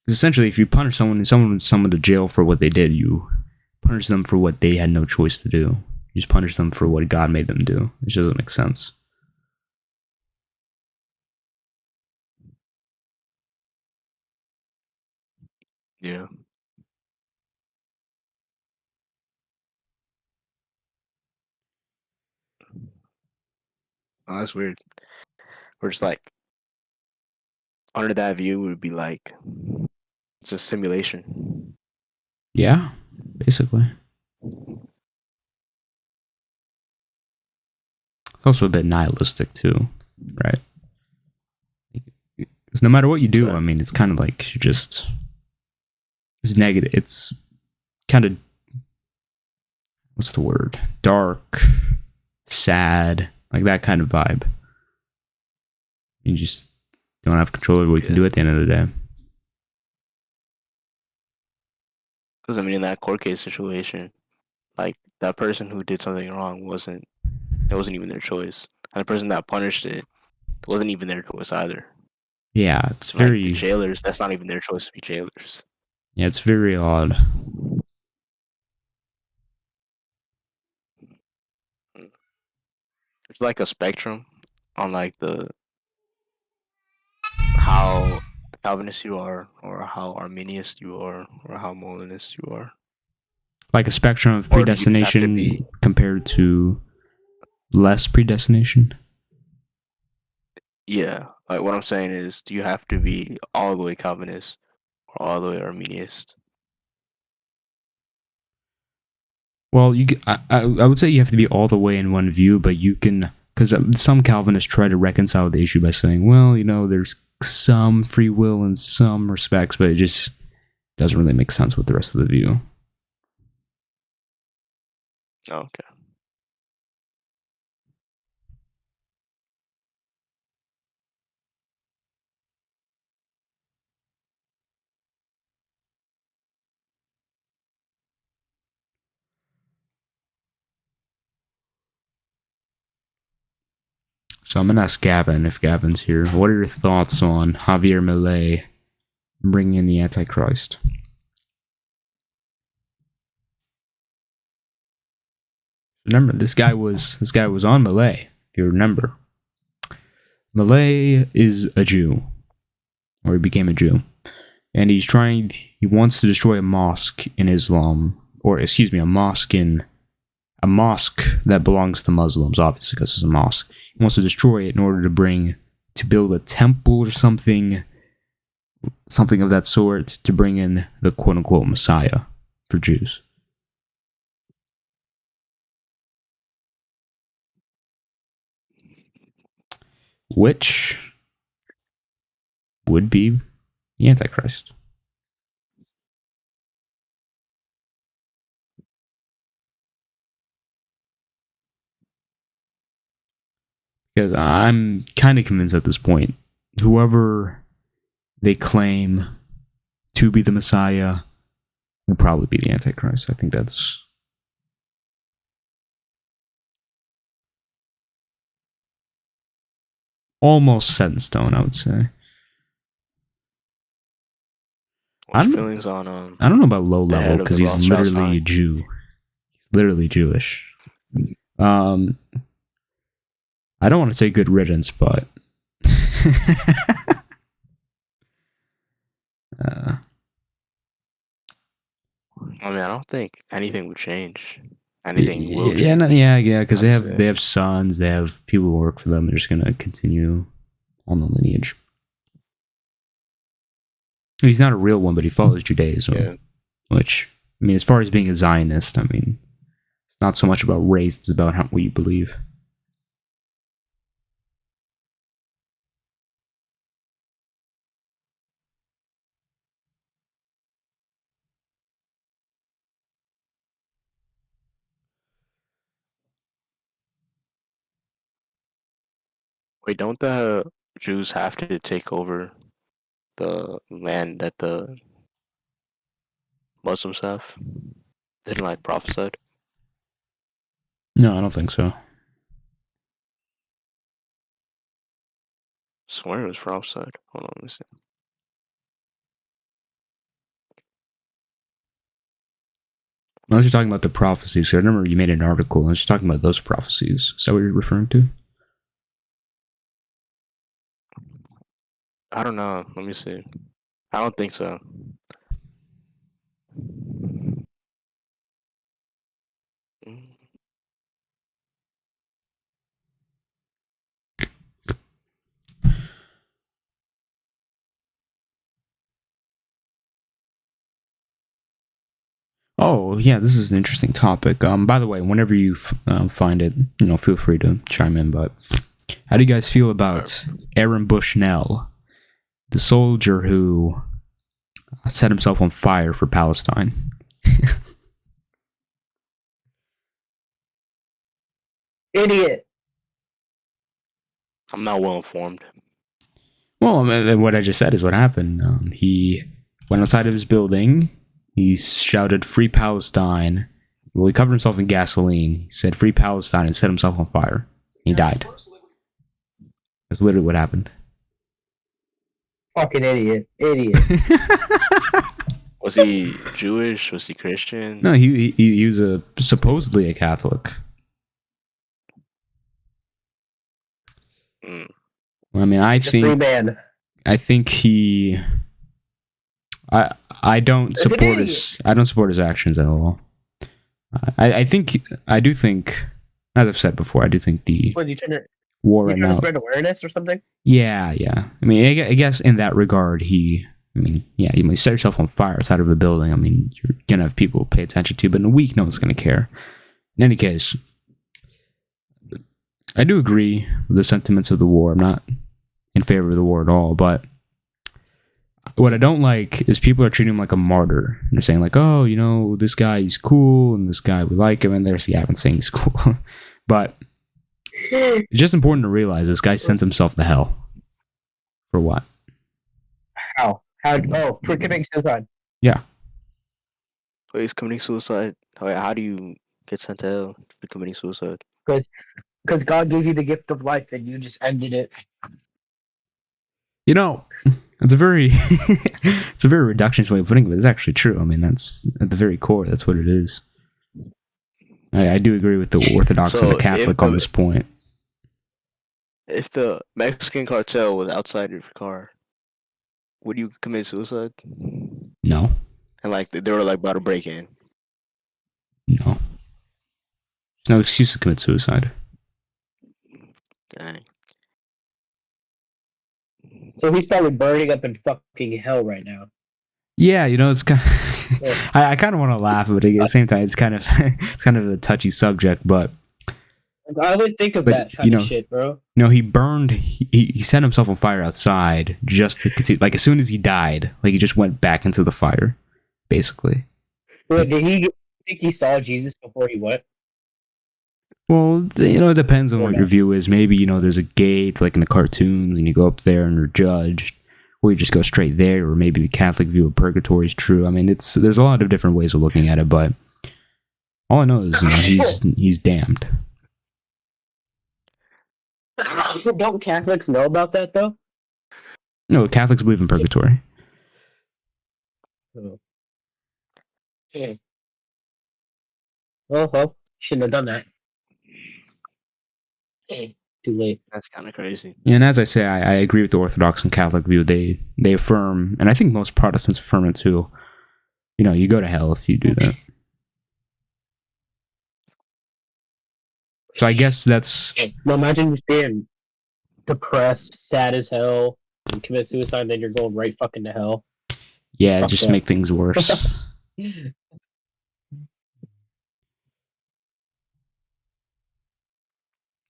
Because essentially, if you punish someone to jail for what they did, you punish them for what they had no choice to do. You just punish them for what God made them do. It just doesn't make sense. Yeah. Oh, that's weird. We're just like, under that view, it would be like it's a simulation. Yeah, basically. Also a bit nihilistic too, right? Because no matter what you do, I mean, it's kind of like you just, it's negative. It's kind of, what's the word? Dark, sad, like that kind of vibe. You just don't have control over what you can do at the end of the day. Because I mean, in that court case situation, like that person who did something wrong wasn't even their choice, and the person that punished it wasn't even their choice either. Yeah, it's like very the jailers. That's not even their choice to be jailers. Yeah, it's very odd. It's like a spectrum on like the how Calvinist you are, or how Arminianist you are, or how Molinist you are. Like a spectrum of Or do you have to predestination be- compared to less predestination. Yeah, like what I'm saying is, do you have to be all the way Calvinist or all the way Arminianist? Well, I would say you have to be all the way in one view, but you can, because some Calvinists try to reconcile the issue by saying, well, you know, there's some free will in some respects, but it just doesn't really make sense with the rest of the view. Oh, okay. So I'm going to ask Gavin, if Gavin's here, what are your thoughts on Javier Milei bringing in the Antichrist? Remember, this guy was on Milei. If you remember, Milei is a Jew, or he became a Jew, and he wants to destroy a mosque in Islam, or excuse me, a mosque that belongs to Muslims, obviously because it's a mosque. He wants to destroy it in order to build a temple or something something of that sort to bring in the quote-unquote Messiah for Jews. Which would be the Antichrist. Because I'm kind of convinced at this point, whoever they claim to be the Messiah will probably be the Antichrist. I think that's almost set in stone, I would say. What's feelings on I don't know about low level head of because the he's Rothschild literally a sign? Jew. He's literally Jewish. I don't want to say good riddance, but I mean, I don't think anything would change. Anything will change. yeah, because they I'd say. have sons, they have people who work for them. They're just gonna continue on the lineage. He's not a real one, but he follows Judaism, Yeah. which, I mean, as far as being a Zionist, I mean, it's not so much about race; it's about what you believe. Wait, don't the Jews have to take over the land that the Muslims have? Isn't like prophesied? No, I don't think so. Swear it was prophesied. Hold on, let me see. Unless you're talking about the prophecies, so I remember you made an article. I was just talking about those prophecies. Is that what you're referring to? I don't know. Let me see. I don't think so. Mm. Oh, yeah, this is an interesting topic. By the way, whenever you find it, feel free to chime in. But how do you guys feel about Aaron Bushnell, the soldier who set himself on fire for Palestine? Idiot. I'm not well informed. Well, what I just said is what happened. He went outside of his building. He shouted, "Free Palestine." Well, he covered himself in gasoline. He said, "Free Palestine," and set himself on fire. He died. That's literally what happened. Fucking idiot. Idiot. Was he Jewish? Was he Christian? No, he was supposedly a Catholic. Mm. I mean, I think he. I don't support his actions at all. I do think, as I've said before, I do think the war right now. Spread awareness or something? Yeah. I mean, I guess in that regard, he set yourself on fire outside of a building. I mean, you're gonna have people pay attention to, but in a week, no one's gonna care. In any case, I do agree with the sentiments of the war. I'm not in favor of the war at all, but what I don't like is people are treating him like a martyr. They're saying like, oh, this guy, he's cool, and this guy, we like him, and there's Gavin saying he's cool. But it's just important to realize this guy sent himself to hell. For what? How? Oh, for committing suicide. Yeah. Wait, he's committing suicide. How do you get sent to hell for committing suicide? Because God gave you the gift of life and you just ended it. It's a very it's a very reductionist way of putting it, but it's actually true. I mean, that's at the very core, that's what it is. I do agree with the Orthodox and the Catholic on this point. If the Mexican cartel was outside your car, would you commit suicide? No. And they were about to break in. No. There's no excuse to commit suicide. Dang. So he's probably burning up in fucking hell right now. Yeah, it's kind. Yeah. I kind of want to laugh, but at the same time, it's kind of it's kind of a touchy subject. But I would think of that kind of shit, bro. he burned. He set himself on fire outside just to continue. Like as soon as he died, like he just went back into the fire, basically. Wait, did he think he saw Jesus before he went? Well, it depends on what your view is. Maybe there's a gate like in the cartoons, and you go up there and you're judged. Or you just go straight there, or maybe the Catholic view of purgatory is true. I mean, there's a lot of different ways of looking at it, but all I know is he's damned. Don't Catholics know about that though? No, Catholics believe in purgatory. Oh. Yeah. Well, shouldn't have done that. Too late. That's kind of crazy. And as I say, I agree with the Orthodox and Catholic view. They affirm, and I think most Protestants affirm it too. You go to hell if you do that. So I guess that's. Well, imagine just being depressed, sad as hell, and commit suicide, then you're going right fucking to hell. Yeah, just make things worse.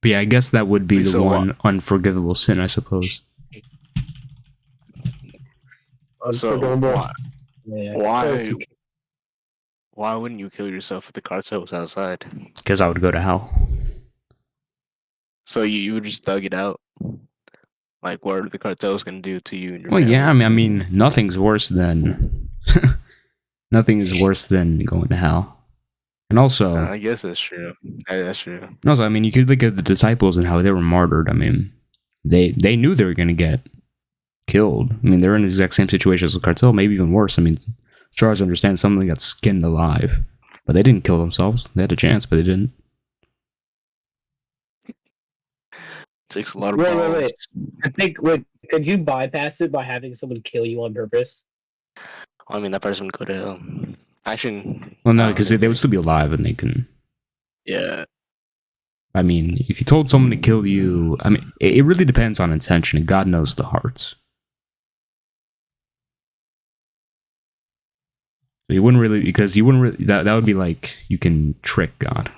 But yeah, I guess that would be the one unforgivable sin, I suppose. Unforgivable. So yeah. Why wouldn't you kill yourself if the cartel was outside? Because I would go to hell. So you would just thug it out? Like what are the cartels going to do to you and your family? Yeah, I mean, nothing's worse than nothing is worse than going to hell. And also, I guess that's true. That's true. Also, I mean, you could look at the disciples and how they were martyred. I mean, they knew they were going to get killed. I mean, they're in the exact same situation as the cartel, maybe even worse. I mean, as far as I understand, some of them got skinned alive, but they didn't kill themselves. They had a chance, but they didn't. It takes a lot of balls. Wait. I think, could you bypass it by having someone kill you on purpose? I mean, that person would go to hell. Actually, well, no, because they would still be alive and they can. Yeah. I mean, if you told someone to kill you, I mean, it really depends on intention, and God knows the hearts. So you wouldn't really, because you wouldn't really, that would be like you can trick God.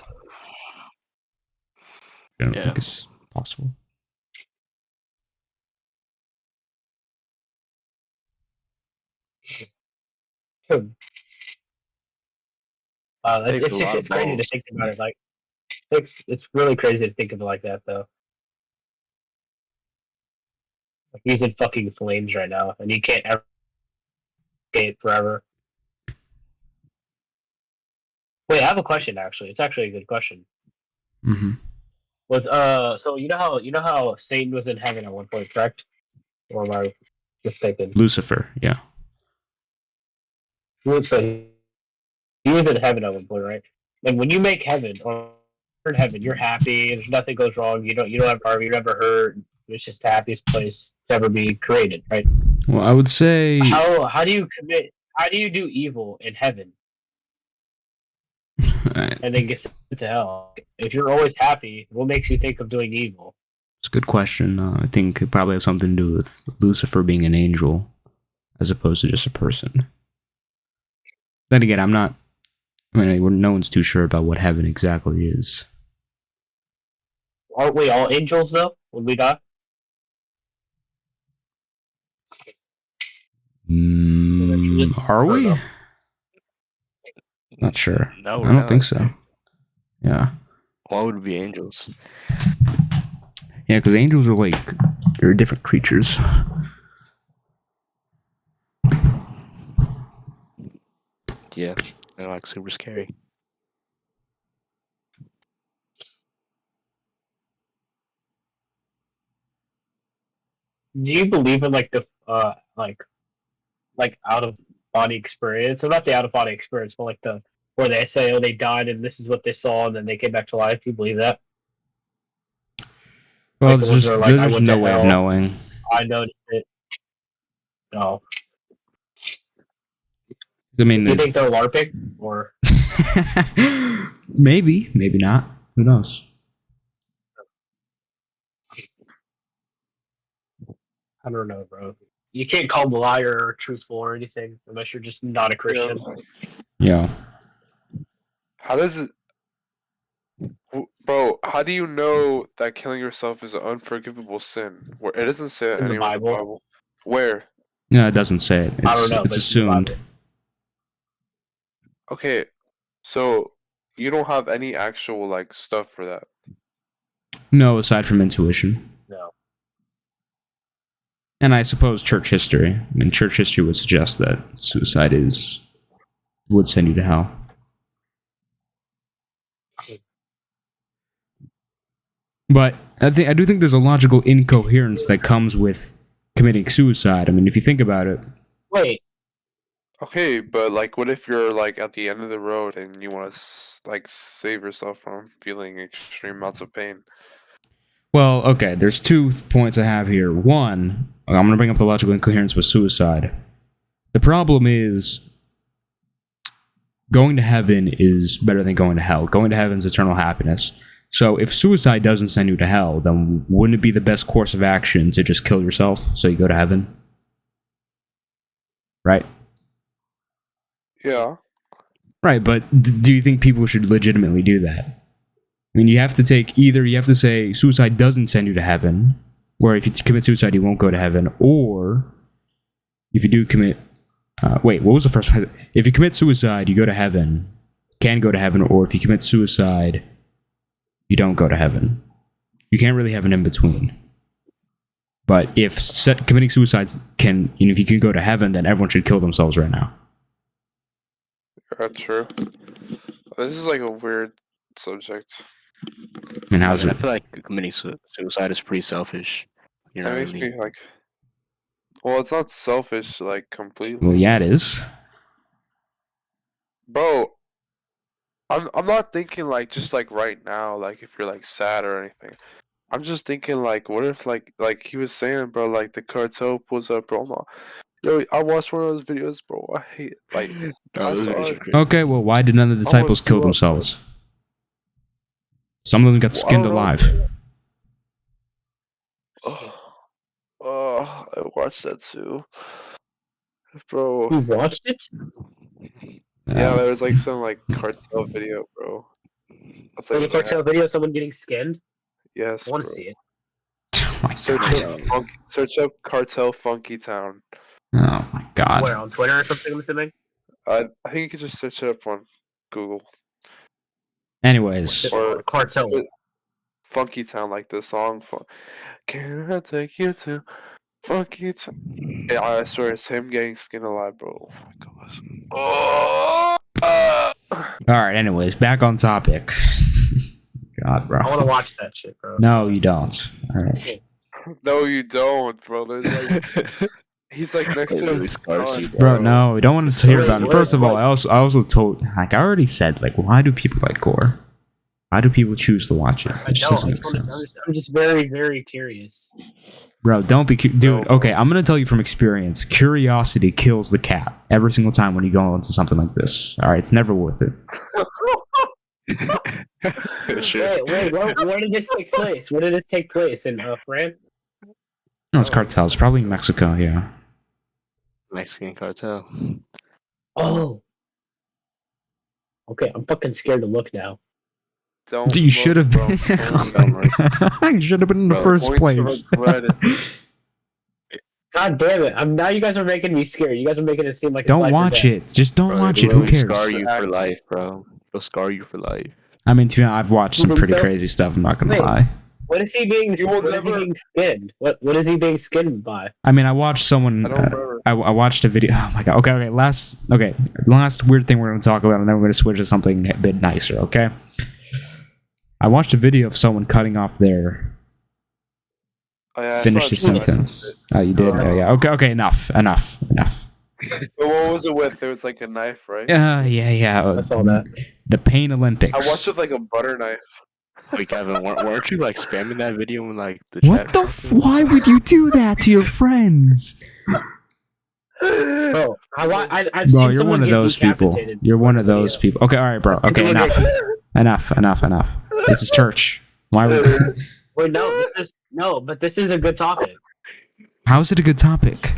I don't think it's possible. It's crazy to think about it. Like, it's really crazy to think of it like that, though. Like, he's in fucking flames right now, and you can't ever escape forever. Wait, I have a question. Actually, it's actually a good question. Mm-hmm. So you know how Satan was in heaven at one point, correct? Or am I mistaken? Lucifer, yeah. So he was in heaven at one point, right? And when you make heaven, or in heaven, you're happy. There's nothing goes wrong. You don't have harm. You're never hurt. It's just the happiest place to ever be created, right? Well, I would say how do you commit? How do you do evil in heaven? And then get sent to hell. If you're always happy, what makes you think of doing evil? It's a good question. I think it probably has something to do with Lucifer being an angel as opposed to just a person. Then again, no one's too sure about what heaven exactly is. Aren't we all angels, though, when we die? Are we? Not sure. No, I don't think so. Yeah. Why would we be angels? Yeah, because angels are they're different creatures. Yeah, they're like super scary. Do you believe in the out of body experience? Or not the out of body experience, but where they say, oh, they died and this is what they saw and then they came back to life. Do you believe that? Well, there's just no way of knowing. I noticed it. No. I mean, do you think they're LARPing? Or maybe not. Who knows? I don't know, bro. You can't call him a liar or truthful or anything unless you're just not a Christian. Yeah. How does it, bro? How do you know that killing yourself is an unforgivable sin? Where it doesn't say it In the anywhere in the Bible. Bible. Where? No, it doesn't say it. I don't know. It's but it's in the assumed. Bible. Okay, so you don't have any actual like stuff for that. No, aside from intuition. No. And I suppose church history. I mean, church history would suggest that suicide would send you to hell. But I do think there's a logical incoherence that comes with committing suicide. I mean, if you think about it. Wait. Okay, but like, what if you're like at the end of the road and you want to like save yourself from feeling extreme amounts of pain? Well, okay, there's 2 points I have here. One, I'm going to bring up the logical incoherence with suicide. The problem is going to heaven is better than going to hell. Going to heaven is eternal happiness. So if suicide doesn't send you to hell, then wouldn't it be the best course of action to just kill yourself so you go to heaven? Right? Yeah. Right, but do you think people should legitimately do that? I mean, you have to say suicide doesn't send you to heaven, or if you commit suicide, you won't go to heaven, or if you do commit... wait, what was the first one? If you commit suicide, you go to heaven, can go to heaven, or if you commit suicide, you don't go to heaven. You can't really have an in-between. But if committing suicide if you can go to heaven, then everyone should kill themselves right now. That's true. This is like a weird subject. I mean, how's I it? feel like committing suicide is pretty selfish. You're That not makes really. me like. Well, it's not selfish, like completely. Well, yeah, it is. Bro, I'm not thinking like just like right now, like if you're like sad or anything. I'm just thinking like, what if like he was saying, bro, like the cartel pulls up, bro. Yo, I watched one of those videos, bro. I hate like No, I those saw videos it. are crazy. Okay, well, why did none of the disciples Almost kill threw up, bro. themselves? Some of them got Well, I skinned don't know, alive. Oh, I watched that too, bro. You watched it? Yeah, there was like some like cartel video, bro. That's For the like cartel video, someone getting skinned? yes, I want bro. to see it. Oh my Search god. up, search up cartel Funky Town. Oh my god. Where, on Twitter or something, I'm assuming? I think you can just search it up on Google. Anyways, Or Cartel. Funky Town, like the song. Can I take you to Funky Town? Yeah, I swear it's him getting skinned alive, bro. Oh my gosh. Oh! alright, anyways, back on topic. God, bro. I want to watch that shit, bro. No, you don't. Alright. No, you don't, bro. There's like he's like next to Really his scars you, son. Bro, no, we don't want to hear Wait, about it. wait, First of all, wait. I also told, like, I already said, like, why do people like gore? Why do people choose to watch it? I It just know. doesn't make sense. I'm just very, very curious. Bro, don't be... Dude, No, bro. okay, I'm gonna tell you from experience. Curiosity kills the cat every single time when you go into something like this. Alright, it's never worth it. Sure. Wait, where did this take place? Where did this take place? In France? No, it's cartels. Probably in Mexico, yeah. Mexican cartel. Oh. Okay, I'm fucking scared to look now. Don't You should have look, been. bro. You should have been in the Bro, first Points place. of regret. God damn it! Now you guys are making me scared. You guys are making it seem like it's Don't life or watch death. it. Just don't Bro, watch it'll it. Who literally cares? Scar you for life, bro. It'll scar you for life. I mean, to be honest, I've watched You some think pretty so? crazy stuff. I'm not gonna Wait. lie. What is he being? You will What is he never- being skinned? What is he being skinned by? I mean, I watched someone. I don't remember. I watched a video. Oh my god. Okay. Last weird thing we're gonna talk about, and then we're gonna switch to something a bit nicer. Okay. I watched a video of someone cutting off their. Oh, yeah, I Finish saw the it too. I sentence. sent Oh, you did. Oh. Yeah. Okay. Enough. it. But what was it with? There was like a knife, right? Yeah. I saw that. The Pain Olympics. I watched it with like a butter knife. Wait, Kevin, weren't you like spamming that video in like the What chat? the? Why would you do that to your friends? Bro, I've Bro, seen you're someone one of get those people. decapitated. You're one of those people. Okay. All right, bro. Okay. Someone Enough. Enough. This is church. Why would? Wait, but this is a good topic. How is it a good topic?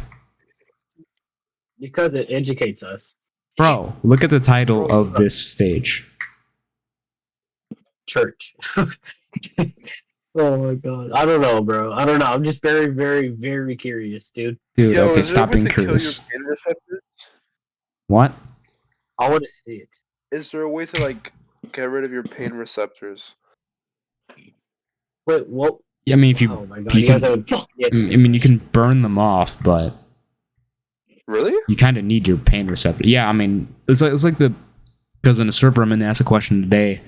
Because it educates us. Bro, look at the title of this stage. Church. Oh my god. I don't know, bro. I don't know. I'm just very, very, very curious, dude. Dude, Yo, okay, is there a stop way being to kill your curious. pain receptors? What? I want to see it. Is there a way to like get rid of your pain receptors? Wait, what? I mean, if you, Oh my god. you You can, guys haven't fucking yet. I mean, you can burn them off, but Really? you kind of need your pain receptor. Yeah, I mean, it's like the because in a server I'm in, they asked a question today.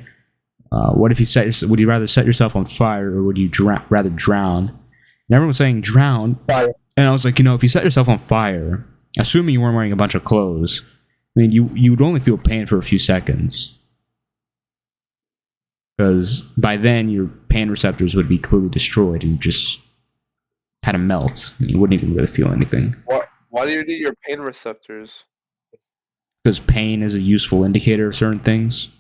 What if you would you rather set yourself on fire or would you rather drown? And everyone was saying drown. Fire. And I was like, if you set yourself on fire, assuming you weren't wearing a bunch of clothes, I mean, you would only feel pain for a few seconds. Because by then, your pain receptors would be completely destroyed and just kind of melt. You wouldn't even really feel anything. Why do you need your pain receptors? Because pain is a useful indicator of certain things.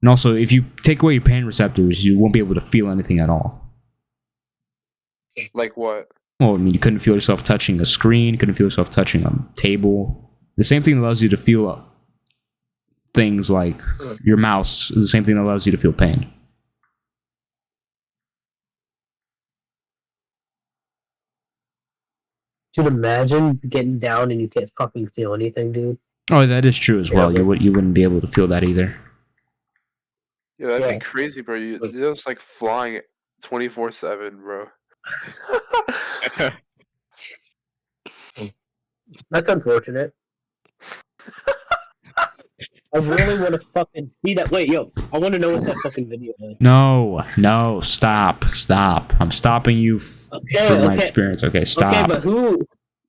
And also, if you take away your pain receptors, you won't be able to feel anything at all. Like what? Well, I mean, you couldn't feel yourself touching a screen, couldn't feel yourself touching a table. The same thing that allows you to feel things like your mouse is the same thing that allows you to feel pain. Dude, imagine getting down and you can't fucking feel anything, dude. Oh, that is true as well. Yeah, You wouldn't be able to feel that either. Yeah, that'd Yeah. be crazy, bro. You're just like flying 24/7, bro. That's unfortunate. I really want to fucking see that. Wait, yo, I want to know what that fucking video is. No, stop. I'm stopping you Okay, from my okay. experience. Okay, stop. Okay, but who?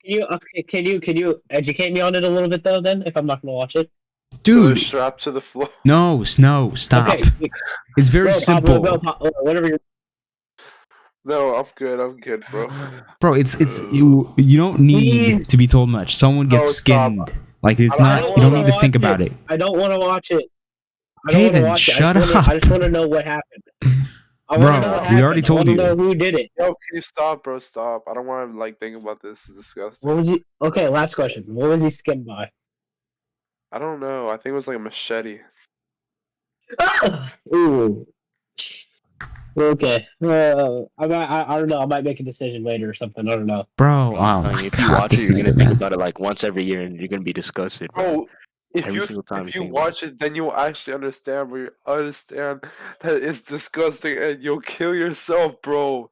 Can you educate me on it a little bit though? Then, if I'm not gonna watch it, So they're Dude, strapped to the floor. no, stop. Okay, It's very go, simple. Pablo, whatever you're. No, I'm good, bro. Bro, it's you don't need Please. to be told much. Someone gets No, stop. skinned. Like it's I not don't you don't wanna need to think watch about it. I don't want to watch it. I Okay, don't want to then watch shut it. up. I just want to know what happened. I Bro, wanna know what we happened. already told I wanna you. know who did it. Yo, can you stop, bro? Stop. I don't want to like think about this. It's disgusting. What was he? Okay, last question. What was he skinned by? I don't know. I think it was like a machete. Ooh. Okay. I don't know. I might make a decision later or something. I don't know. Bro, If you God, watch this it, you're gonna nigga, think man. about it like once every year, and you're gonna be disgusted. Bro, Every single time if you you think about watch it, then you'll actually understand. Bro, you understand that it's disgusting, and you'll kill yourself, bro.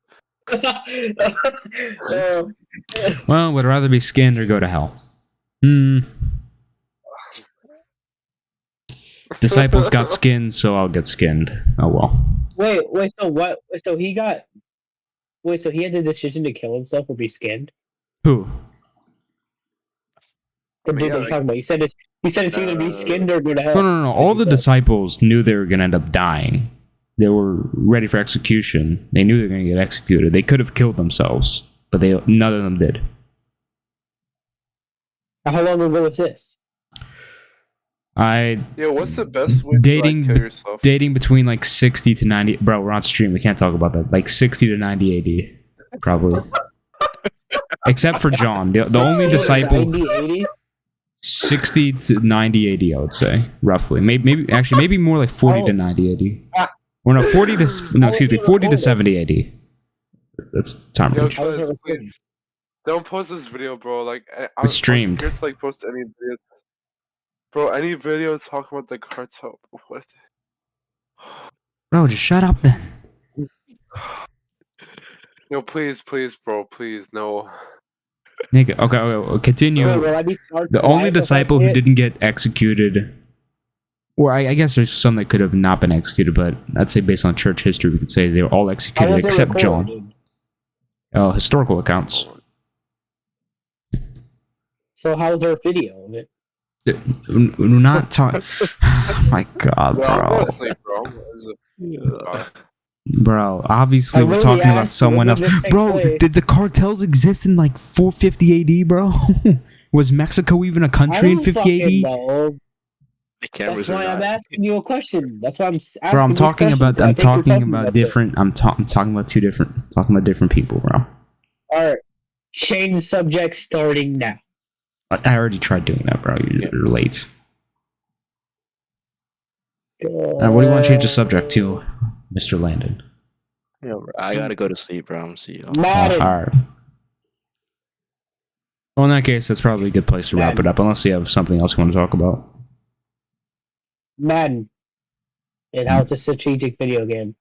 Well, would I rather be skinned or go to hell? Disciples got skinned, so I'll get skinned. Oh well. Wait. So what? So he got. Wait. So he had the decision to kill himself or be skinned. Who? The But dude yeah, that you're talking about. You said it's either be skinned or go to hell. No. All the Yeah. disciples knew they were gonna end up dying. They were ready for execution. They knew they were gonna get executed. They could have killed themselves, but none of them did. How long ago was this? I Yo, what's the best way Dating- to like, kill yourself? dating between like 60 to 90. Bro, we're on stream. We can't talk about that. Like 60 to 90 AD, probably. Except for John, the only disciple. 90, 80? 60 to 90 AD, I would say, roughly. Maybe more like 40 to 90 AD. Or no, 40 to 70 AD. That's time Yo, range. guys, please don't post this video, bro. Like, I'm streamed. scared to like post any videos. Bro, any video talking about the cartel. What? Bro, just shut up then. Yo, please, bro, please, no. Nigga, okay, continue. Wait, will I be scarred The for only life if I disciple see who it? didn't get executed, or I guess there's some that could have not been executed, but I'd say based on church history, we could say they were all How executed was it except recorded, John. dude? Historical accounts. So how's there a video of it? We're not talking. Oh my God, Well, I'm bro. gonna sleep, bro. Bro, obviously I we're really talking about asked, someone when else. did this take Bro, place? did the cartels exist in like 450 AD, bro? Was Mexico even a country in 50 AD? Know. The cameras That's why are I'm not. asking you a question. That's why I'm asking. Bro, I'm these talking questions, about and I think you're talking different. this. I'm talking about talking about different people, bro. All right. Change the subject starting now. I already tried doing that, bro. You're late. What do you want to change the subject to, Mr. Landon? Yeah, bro, I gotta go to sleep, bro. I'm see you. Madden. All right. Well, in that case, that's probably a good place to wrap it up, unless you have something else you want to talk about. Madden. And how it's a strategic video game.